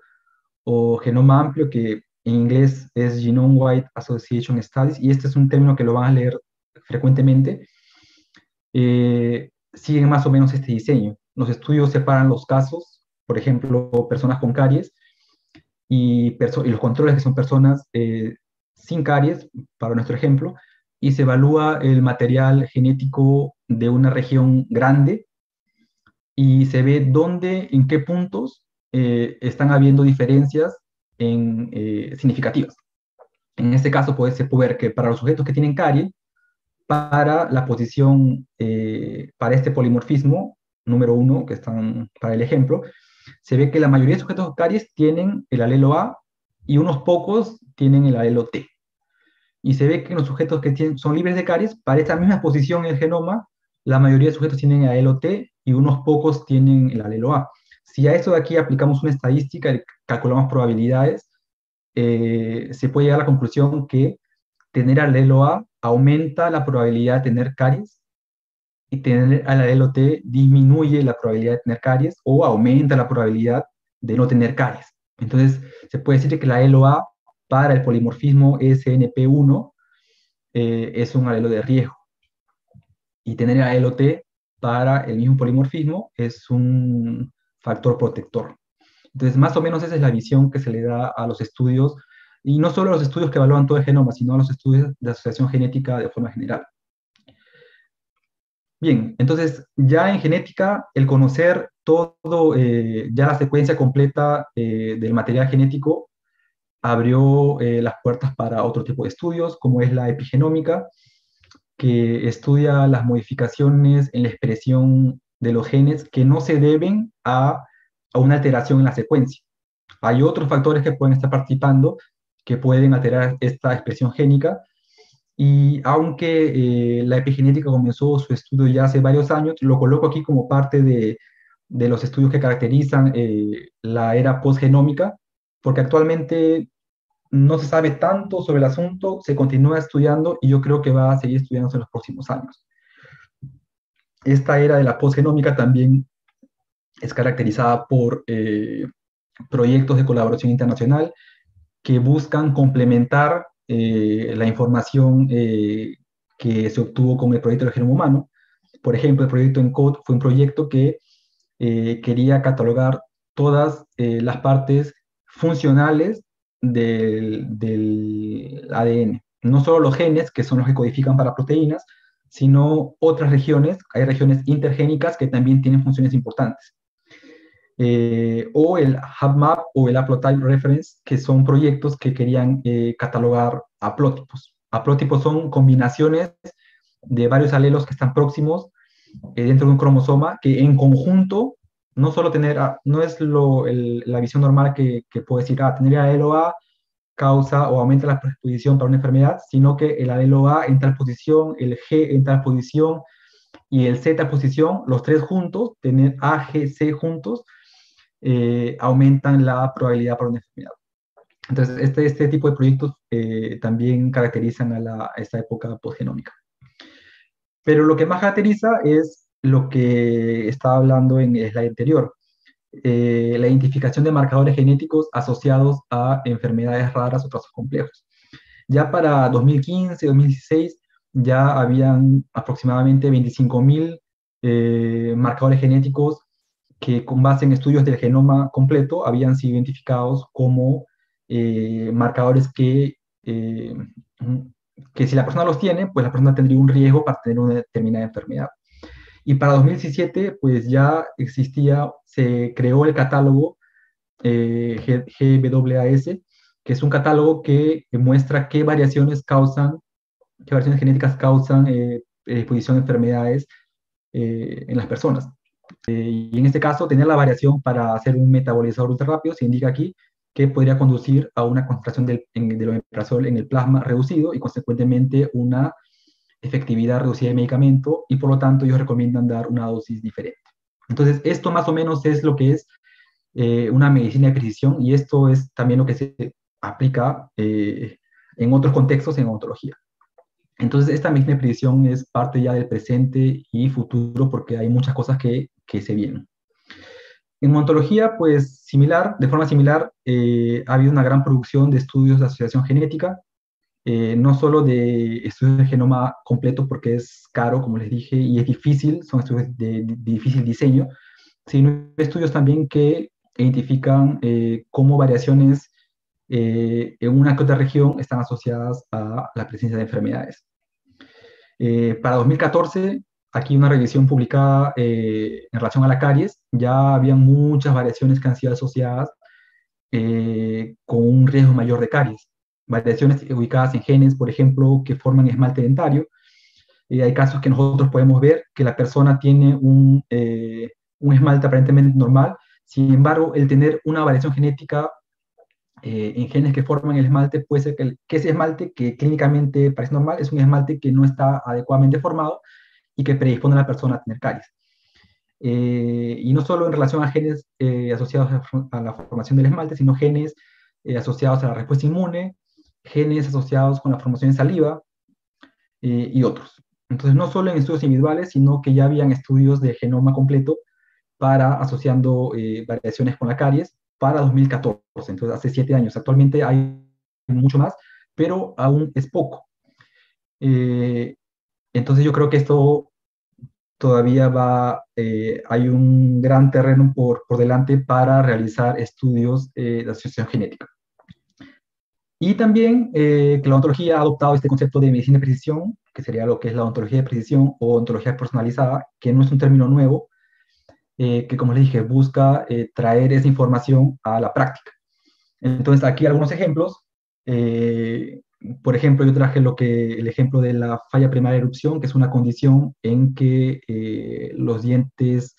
o genoma amplio, que en inglés es Genome-Wide Association Studies, y este es un término que lo van a leer frecuentemente, siguen más o menos este diseño. Los estudios separan los casos, por ejemplo, personas con caries, y los controles que son personas sin caries, para nuestro ejemplo, y se evalúa el material genético de una región grande y se ve dónde, en qué puntos están habiendo diferencias significativas. En este caso, se puede ver que para los sujetos que tienen caries, para la posición, para este polimorfismo, número 1, que están para el ejemplo, se ve que la mayoría de sujetos con caries tienen el alelo A y unos pocos tienen el alelo T. Y se ve que en los sujetos que son libres de caries, para esta misma posición en el genoma, la mayoría de sujetos tienen el alelo T y unos pocos tienen el alelo A. Si a eso de aquí aplicamos una estadística y calculamos probabilidades, se puede llegar a la conclusión que tener alelo A aumenta la probabilidad de tener caries y tener alelo T disminuye la probabilidad de tener caries o aumenta la probabilidad de no tener caries. Entonces, se puede decir que el alelo A para el polimorfismo SNP1 es un alelo de riesgo. Y tener el alelo T para el mismo polimorfismo es un factor protector. Entonces, más o menos esa es la visión que se le da a los estudios, y no solo a los estudios que evalúan todo el genoma, sino a los estudios de asociación genética de forma general. Bien, entonces ya en genética, el conocer todo, ya la secuencia completa del material genético abrió las puertas para otro tipo de estudios, como es la epigenómica, que estudia las modificaciones en la expresión de los genes que no se deben a una alteración en la secuencia. Hay otros factores que pueden estar participando que pueden alterar esta expresión génica, y aunque la epigenética comenzó su estudio ya hace varios años, lo coloco aquí como parte de los estudios que caracterizan la era postgenómica, porque actualmente no se sabe tanto sobre el asunto, se continúa estudiando y yo creo que va a seguir estudiándose en los próximos años. Esta era de la postgenómica también es caracterizada por proyectos de colaboración internacional que buscan complementar la información que se obtuvo con el proyecto del genoma humano. Por ejemplo, el proyecto ENCODE fue un proyecto que quería catalogar todas las partes funcionales del ADN. No solo los genes, que son los que codifican para proteínas, sino otras regiones. Hay regiones intergénicas que también tienen funciones importantes. O el HapMap o el Haplotype Reference, que son proyectos que querían catalogar haplótipos. Haplótipos son combinaciones de varios alelos que están próximos dentro de un cromosoma, que en conjunto, no solo tener, no es la visión normal que puede decir, tener alelo A causa o aumenta la predisposición para una enfermedad, sino que el alelo A en tal posición, el G en tal posición y el Z posición, los tres juntos, tener A, G, C juntos, aumentan la probabilidad para una enfermedad. Entonces, este tipo de proyectos también caracterizan a esta época postgenómica. Pero lo que más caracteriza es lo que estaba hablando en el slide anterior, la identificación de marcadores genéticos asociados a enfermedades raras o casos complejos. Ya para 2015, 2016, ya habían aproximadamente 25.000 marcadores genéticos que con base en estudios del genoma completo habían sido identificados como marcadores eh, que si la persona los tiene, pues la persona tendría un riesgo para tener una determinada enfermedad. Y para 2017, pues ya existía, se creó el catálogo GWAS, que es un catálogo que muestra qué variaciones genéticas causan predisposición a enfermedades en las personas. Y en este caso, tener la variación para hacer un metabolizador ultra rápido se indica aquí que podría conducir a una concentración del omeprazol en el plasma reducido y consecuentemente una efectividad reducida de medicamento y por lo tanto ellos recomiendan dar una dosis diferente. Entonces, esto más o menos es lo que es una medicina de precisión y esto es también lo que se aplica en otros contextos en odontología. Entonces, esta medicina de precisión es parte ya del presente y futuro porque hay muchas cosas que se vienen. En odontología, pues similar, de forma similar, ha habido una gran producción de estudios de asociación genética, no solo de estudios de genoma completo porque es caro, como les dije, y es difícil, son estudios de difícil diseño, sino estudios también que identifican cómo variaciones en una que otra región están asociadas a la presencia de enfermedades. Para 2014, aquí una revisión publicada en relación a la caries, ya habían muchas variaciones que han sido asociadas con un riesgo mayor de caries. Variaciones ubicadas en genes, por ejemplo, que forman esmalte dentario. Hay casos que nosotros podemos ver que la persona tiene un esmalte aparentemente normal, sin embargo, el tener una variación genética en genes que forman el esmalte puede ser que ese esmalte que clínicamente parece normal es un esmalte que no está adecuadamente formado y que predispone a la persona a tener caries. Y no solo en relación a genes asociados a la formación del esmalte, sino genes asociados a la respuesta inmune, genes asociados con la formación de saliva y otros. Entonces, no solo en estudios individuales, sino que ya habían estudios de genoma completo para asociando variaciones con la caries para 2014, entonces hace 7 años. Actualmente hay mucho más, pero aún es poco. Eh, entonces yo creo que esto todavía hay un gran terreno por delante para realizar estudios de asociación genética. Y también que la ontología ha adoptado este concepto de medicina de precisión, que sería lo que es la ontología de precisión o ontología personalizada, que no es un término nuevo, que como les dije, busca traer esa información a la práctica. Entonces, aquí algunos ejemplos. Eh, por ejemplo, yo traje el ejemplo de la falla primaria de erupción, que es una condición en que los dientes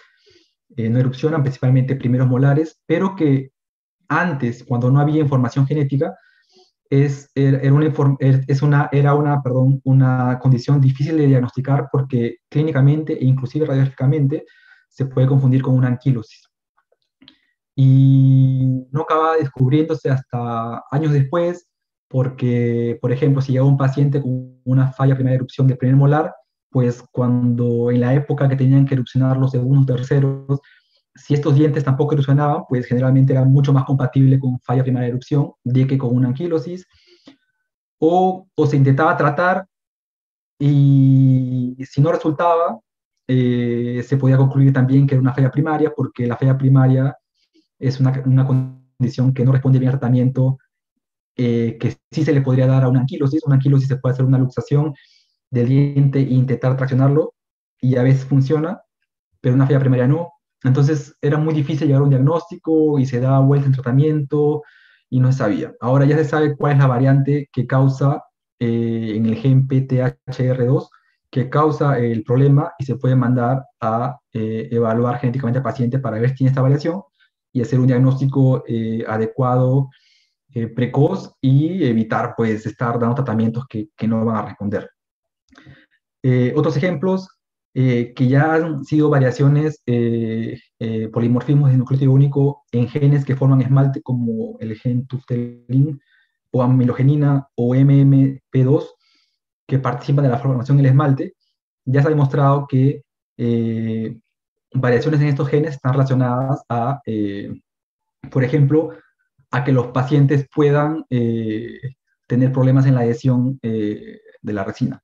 no erupcionan, principalmente primeros molares, pero que antes, cuando no había información genética, era una condición difícil de diagnosticar porque clínicamente e inclusive radiográficamente se puede confundir con una anquilosis. Y no acaba descubriéndose hasta años después porque, por ejemplo, si llega un paciente con una falla primaria de erupción del primer molar, pues cuando en la época que tenían que erupcionar los segundos, terceros, si estos dientes tampoco erupcionaban, pues generalmente era mucho más compatible con falla primaria de erupción de que con una anquilosis, o se intentaba tratar y si no resultaba, se podía concluir también que era una falla primaria, porque la falla primaria es una condición que no responde bien al tratamiento, que sí se le podría dar a una anquilosis. Una anquilosis se puede hacer una luxación del diente e intentar traccionarlo, y a veces funciona, pero una falla primaria no. Entonces era muy difícil llegar a un diagnóstico y se daba vuelta en tratamiento y no se sabía. Ahora ya se sabe cuál es la variante que causa en el gen PTHR2, que causa el problema y se puede mandar a evaluar genéticamente al paciente para ver si tiene esta variación y hacer un diagnóstico adecuado, precoz y evitar pues estar dando tratamientos que no van a responder. Otros ejemplos que ya han sido variaciones, polimorfismos de nucleótido único en genes que forman esmalte, como el gen tuftelin o amilogenina o MMP2, que participan de la formación del esmalte. Ya se ha demostrado que variaciones en estos genes están relacionadas por ejemplo, a que los pacientes puedan tener problemas en la adhesión de la resina.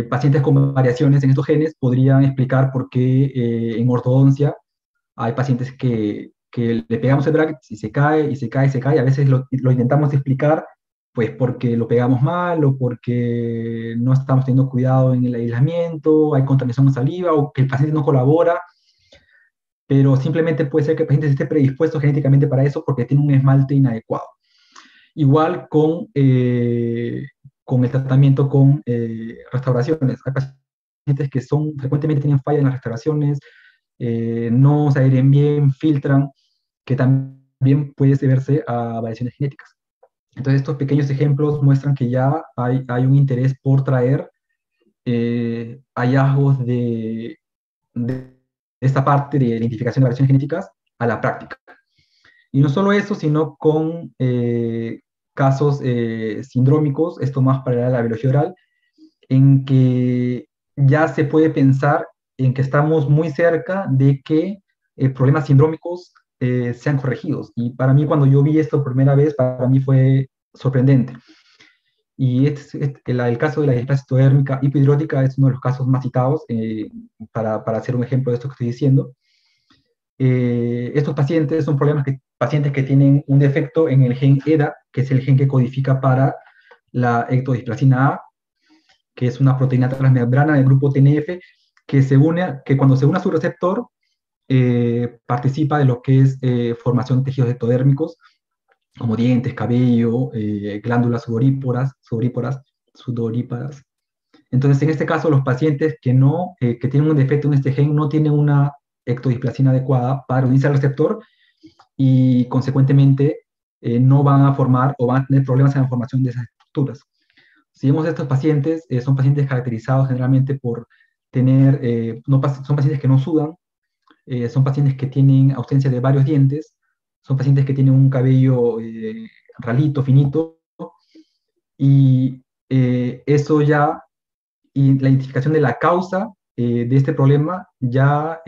pacientes con variaciones en estos genes podrían explicar por qué en ortodoncia hay pacientes que le pegamos el bracket y se cae, y se cae, y se cae. A veces lo intentamos explicar, pues porque lo pegamos mal o porque no estamos teniendo cuidado en el aislamiento, hay contaminación de saliva o que el paciente no colabora, pero simplemente puede ser que el paciente esté predispuesto genéticamente para eso porque tiene un esmalte inadecuado. Igual con el tratamiento con restauraciones. Hay pacientes que frecuentemente tienen falla en las restauraciones, no se adhieren bien, filtran, que también puede deberse a variaciones genéticas. Entonces, estos pequeños ejemplos muestran que ya hay un interés por traer hallazgos de esta parte de identificación de variaciones genéticas a la práctica. Y no solo eso, sino con casos sindrómicos, esto más para la biología oral, en que ya se puede pensar en que estamos muy cerca de que problemas sindrómicos sean corregidos. Y para mí, cuando yo vi esto por primera vez, para mí fue sorprendente. Y el caso de la displasia ectodérmica hipidrótica es uno de los casos más citados para hacer un ejemplo de esto que estoy diciendo. Estos pacientes son pacientes que tienen un defecto en el gen EDA, que es el gen que codifica para la ectodisplasina A, que es una proteína transmembrana del grupo TNF, que cuando se une a su receptor, participa de lo que es formación de tejidos ectodérmicos, como dientes, cabello, glándulas sudoríparas. Entonces, en este caso, los pacientes que tienen un defecto en este gen no tienen una ectodisplasina adecuada para unirse al receptor y, consecuentemente, no van a formar o van a tener problemas en la formación de esas estructuras. Si vemos estos pacientes, son pacientes caracterizados generalmente por tener, son pacientes que no sudan, son pacientes que tienen ausencia de varios dientes, son pacientes que tienen un cabello ralito, finito, y eso ya, y la identificación de la causa de este problema ya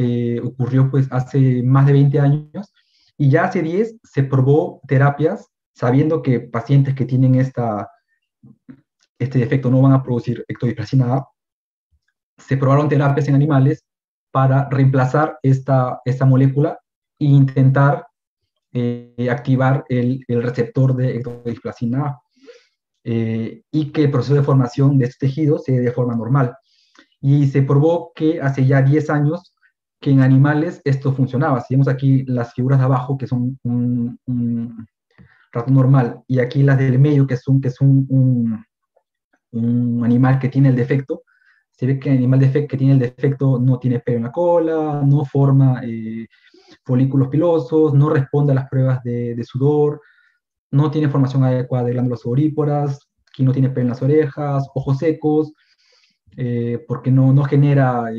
ocurrió pues hace más de 20 años, y ya hace 10 se probó terapias sabiendo que pacientes que tienen este defecto no van a producir ectodisplasina A. Se probaron terapias en animales para reemplazar esta molécula e intentar activar el receptor de ectodisplasina A, y que el proceso de formación de este tejido se dé de forma normal. Y se probó que hace ya 10 años que en animales esto funcionaba. Si vemos aquí las figuras de abajo, que son un ratón normal, y aquí las del medio, un animal que tiene el defecto, se ve que el animal que tiene el defecto no tiene pelo en la cola, no forma folículos pilosos, no responde a las pruebas de sudor, no tiene formación adecuada de glándulas sudoríparas, que no tiene pelo en las orejas, ojos secos, porque no genera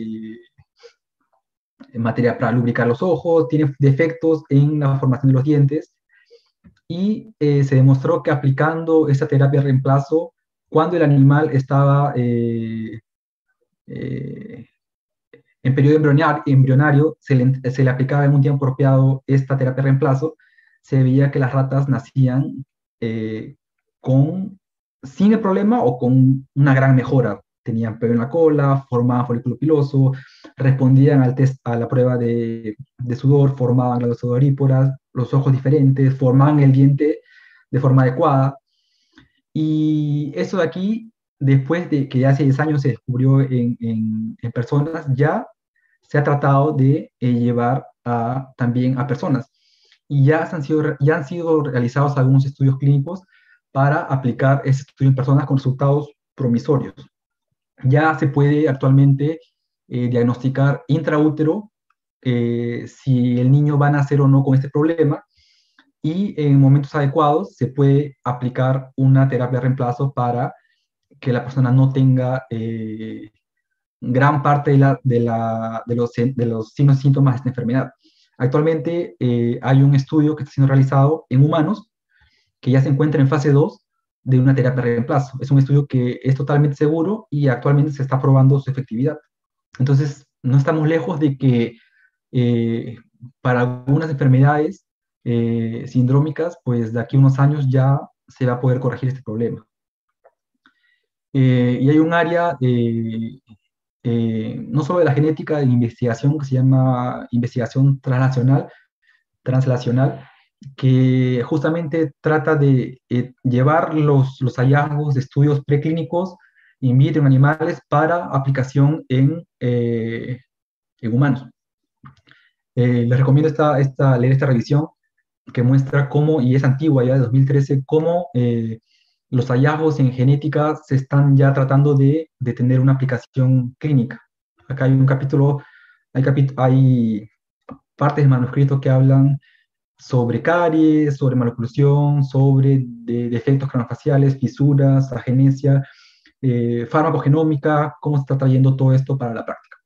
materia para lubricar los ojos, tiene defectos en la formación de los dientes, y se demostró que aplicando esta terapia de reemplazo, cuando el animal estaba eh, en periodo embrionario, se le aplicaba en un tiempo apropiado esta terapia de reemplazo, se veía que las ratas nacían eh, sin el problema o con una gran mejora. Tenían pelo en la cola, formaban folículo piloso, respondían al test, a la prueba de sudor, formaban glándulas sudoríparas, los ojos diferentes, formaban el diente de forma adecuada. Y eso de aquí, después de que ya hace 10 años se descubrió en personas, ya se ha tratado de llevar también a personas. Y ya han sido realizados algunos estudios clínicos para aplicar ese estudio en personas con resultados promisorios. Ya se puede actualmente diagnosticar intraútero si el niño va a nacer o no con este problema, y en momentos adecuados se puede aplicar una terapia de reemplazo para que la persona no tenga gran parte de los signos y síntomas de esta enfermedad. Actualmente hay un estudio que está siendo realizado en humanos que ya se encuentra en fase 2 de una terapia de reemplazo. Es un estudio que es totalmente seguro y actualmente se está probando su efectividad. Entonces, no estamos lejos de que eh, para algunas enfermedades sindrómicas, pues de aquí a unos años ya se va a poder corregir este problema. Y hay un área, no solo de la genética, de investigación que se llama investigación translacional, que justamente trata de llevar los hallazgos de estudios preclínicos in vitro en animales para aplicación en humanos. Les recomiendo leer esta revisión que muestra cómo, y es antigua ya de 2013, cómo los hallazgos en genética se están ya tratando de tener una aplicación clínica. Acá hay un capítulo, hay partes del manuscrito que hablan sobre caries, sobre maloclusión, sobre defectos craneofaciales, fisuras, agenesia, farmacogenómica, cómo se está trayendo todo esto para la práctica.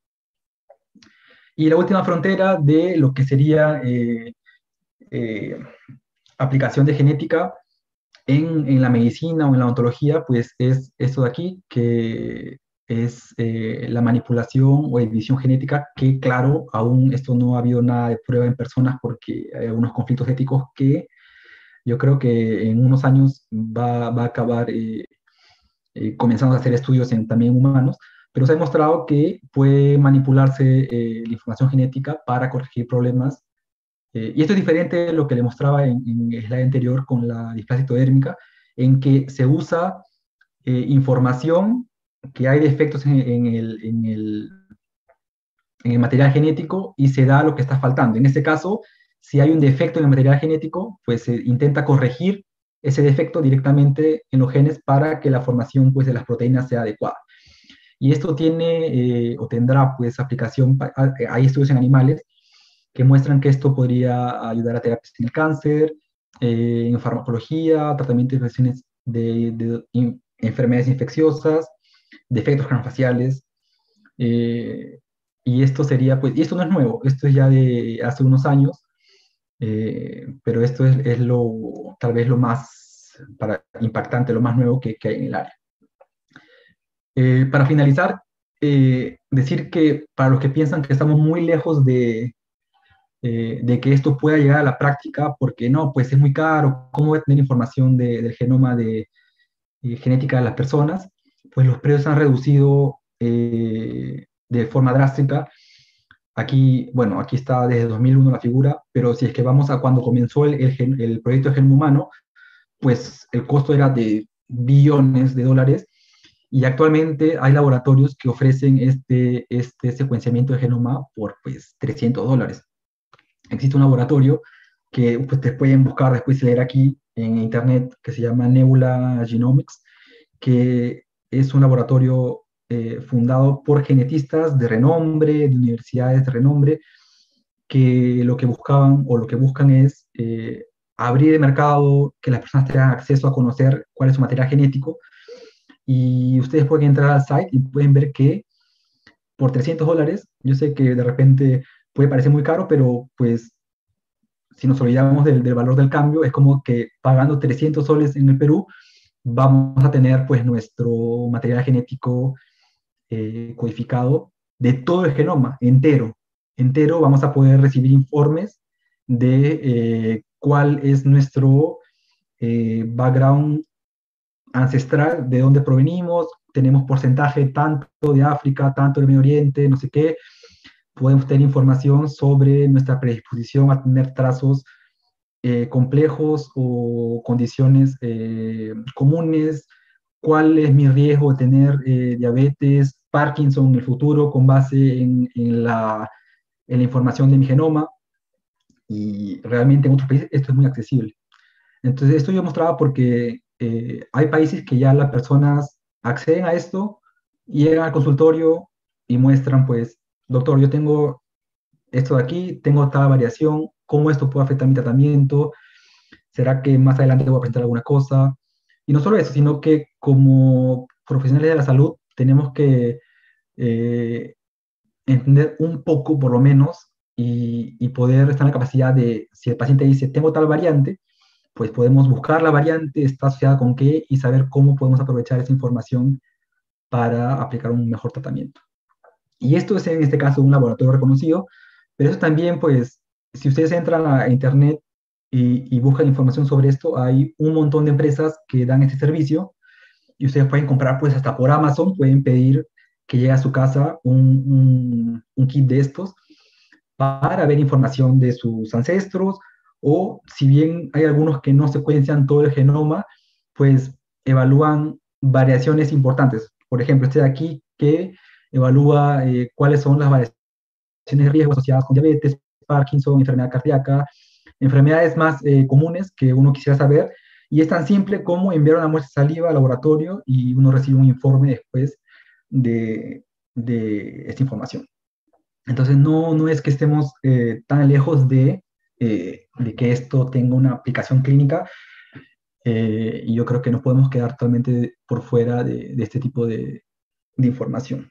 Y la última frontera de lo que sería eh, aplicación de genética en la medicina o en la odontología, pues es esto de aquí, que es la manipulación o edición genética, que claro, aún esto no ha habido nada de prueba en personas porque hay algunos conflictos éticos que yo creo que en unos años va a acabar comenzando a hacer estudios también humanos, pero se ha demostrado que puede manipularse la información genética para corregir problemas. Y esto es diferente de lo que le mostraba en el slide anterior con la displasia ectodérmica, en que se usa información que hay defectos en el material genético y se da lo que está faltando. En este caso, si hay un defecto en el material genético, pues se intenta corregir ese defecto directamente en los genes para que la formación pues, de las proteínas sea adecuada. Y esto tiene o tendrá pues aplicación, hay estudios en animales que muestran que esto podría ayudar a terapias en el cáncer, en farmacología, tratamiento de infecciones enfermedades infecciosas, defectos craneofaciales, eh, y esto sería, pues, y esto no es nuevo, esto es ya de hace unos años, pero esto es tal vez lo más impactante, lo más nuevo que hay en el área. Para finalizar, decir que para los que piensan que estamos muy lejos de que esto pueda llegar a la práctica, porque no, pues es muy caro, ¿cómo voy a tener información del genoma de genética de las personas? Pues los precios han reducido de forma drástica. Aquí, bueno, aquí está desde 2001 la figura, pero si es que vamos a cuando comenzó el proyecto de Genoma Humano, pues el costo era de billones de dólares y actualmente hay laboratorios que ofrecen este secuenciamiento de genoma por pues $300. Existe un laboratorio que pues, te pueden buscar después y leer aquí en internet que se llama Nebula Genomics, que es un laboratorio fundado por genetistas de renombre, de universidades de renombre, que lo que buscaban o lo que buscan es abrir el mercado, que las personas tengan acceso a conocer cuál es su material genético. Y ustedes pueden entrar al site y pueden ver que por $300, yo sé que de repente puede parecer muy caro, pero pues si nos olvidamos del valor del cambio, es como que pagando 300 soles en el Perú, vamos a tener pues nuestro material genético codificado de todo el genoma, entero, vamos a poder recibir informes de cuál es nuestro background ancestral, de dónde provenimos, tenemos porcentaje tanto de África, tanto del Medio Oriente, no sé qué, podemos tener información sobre nuestra predisposición a tener trazos complejos o condiciones comunes, cuál es mi riesgo de tener diabetes, Parkinson en el futuro con base en la información de mi genoma, y realmente en otros países esto es muy accesible. Entonces, esto yo mostraba porque hay países que ya las personas acceden a esto, llegan al consultorio y muestran, pues, doctor, yo tengo esto de aquí, tengo tal variación, ¿cómo esto puede afectar mi tratamiento? ¿Será que más adelante voy a presentar alguna cosa? Y no solo eso, sino que como profesionales de la salud tenemos que eh, entender un poco, por lo menos, y poder estar en la capacidad de, si el paciente dice, tengo tal variante, pues podemos buscar la variante, está asociada con qué, y saber cómo podemos aprovechar esa información para aplicar un mejor tratamiento. Y esto es en este caso un laboratorio reconocido, pero eso también, pues, si ustedes entran a internet y buscan información sobre esto, hay un montón de empresas que dan este servicio y ustedes pueden comprar, pues hasta por Amazon, pueden pedir que llegue a su casa un kit de estos para ver información de sus ancestros, o si bien hay algunos que no secuencian todo el genoma, pues evalúan variaciones importantes. Por ejemplo, este de aquí que evalúa cuáles son las variaciones de riesgo asociadas con diabetes, Parkinson, enfermedad cardíaca, enfermedades más comunes que uno quisiera saber, y es tan simple como enviar una muestra de saliva al laboratorio y uno recibe un informe después de, de esta información. Entonces, no es que estemos tan lejos de que esto tenga una aplicación clínica, y yo creo que nos podemos quedar totalmente por fuera de este tipo de información.